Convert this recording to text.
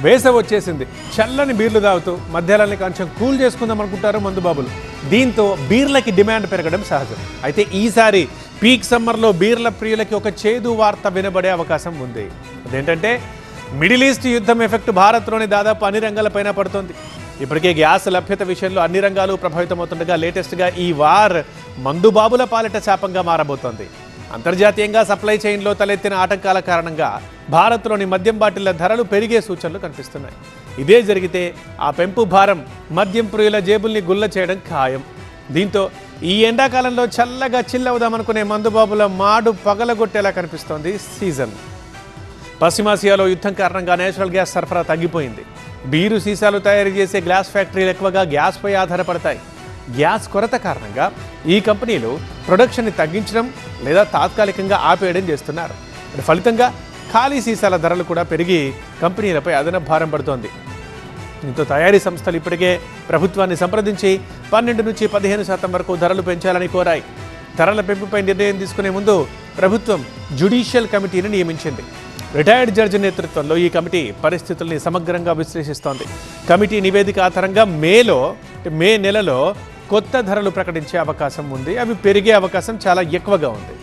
వేసవి వచ్చేసింది. చల్లని బీర్లు తాగుతూ మధ్యాహ్నాన్ని కొంచెం కూల్ చేసుకుందాం అనుకుంటారు మందుబాబులు. దీంతో బీర్లకి డిమాండ్ పెరగడం సహజం. అయితే ఈసారి పీక్ సమ్మర్లో బీర్ల ప్రియులకి ఒక చేదు వార్త వినబడే అవకాశం ఉంది. అదేంటంటే మిడిల్ ఈస్ట్ యుద్ధం ఎఫెక్ట్ భారత్లోని దాదాపు అన్ని రంగాలపైన పడుతోంది. ఇప్పటికే గ్యాస్ లభ్యత విషయంలో అన్ని రంగాలు ప్రభావితమవుతుండగా లేటెస్ట్గా ఈ వార్ మందుబాబుల పాలిట శాపంగా మారబోతోంది. అంతర్జాతీయంగా సప్లై చైన్లో తలెత్తిన ఆటంకాల కారణంగా భారత్లోని మద్యం బాటిళ్ల ధరలు పెరిగే సూచనలు కనిపిస్తున్నాయి. ఇదే జరిగితే ఆ పెంపు భారం మద్యం ప్రియుల జేబుల్ని గుల్ల చేయడం ఖాయం. దీంతో ఈ ఎండాకాలంలో చల్లగా చిల్లవుదామనుకునే మందుబాబుల మాడు పగలగొట్టేలా కనిపిస్తోంది సీజన్. పశ్చిమాసియాలో యుద్ధం కారణంగా నేచురల్ గ్యాస్ సరఫరా తగ్గిపోయింది. బీరు సీసాలు తయారు చేసే గ్లాస్ ఫ్యాక్టరీలు ఎక్కువగా గ్యాస్పై ఆధారపడతాయి. గ్యాస్ కొరత కారణంగా ఈ కంపెనీలు ప్రొడక్షన్ని తగ్గించడం లేదా తాత్కాలికంగా ఆపేయడం చేస్తున్నారు. ఫలితంగా ఖాళీ సీసాల ధరలు కూడా పెరిగి కంపెనీలపై అదనపు భారం పడుతోంది. దీంతో తయారీ సంస్థలు ఇప్పటికే ప్రభుత్వాన్ని సంప్రదించి 12 నుంచి 15% వరకు ధరలు పెంచాలని కోరాయి. ధరల పెంపుపై నిర్ణయం తీసుకునే ముందు ప్రభుత్వం జ్యుడిషియల్ కమిటీని నియమించింది. రిటైర్డ్ జడ్జి నేతృత్వంలో ఈ కమిటీ పరిస్థితుల్ని సమగ్రంగా విశ్లేషిస్తోంది. కమిటీ నివేదిక ఆధారంగా మే నెలలో కొత్త ధరలు ప్రకటించే అవకాశం ఉంది. అవి పెరిగే అవకాశం చాలా ఎక్కువగా ఉంది.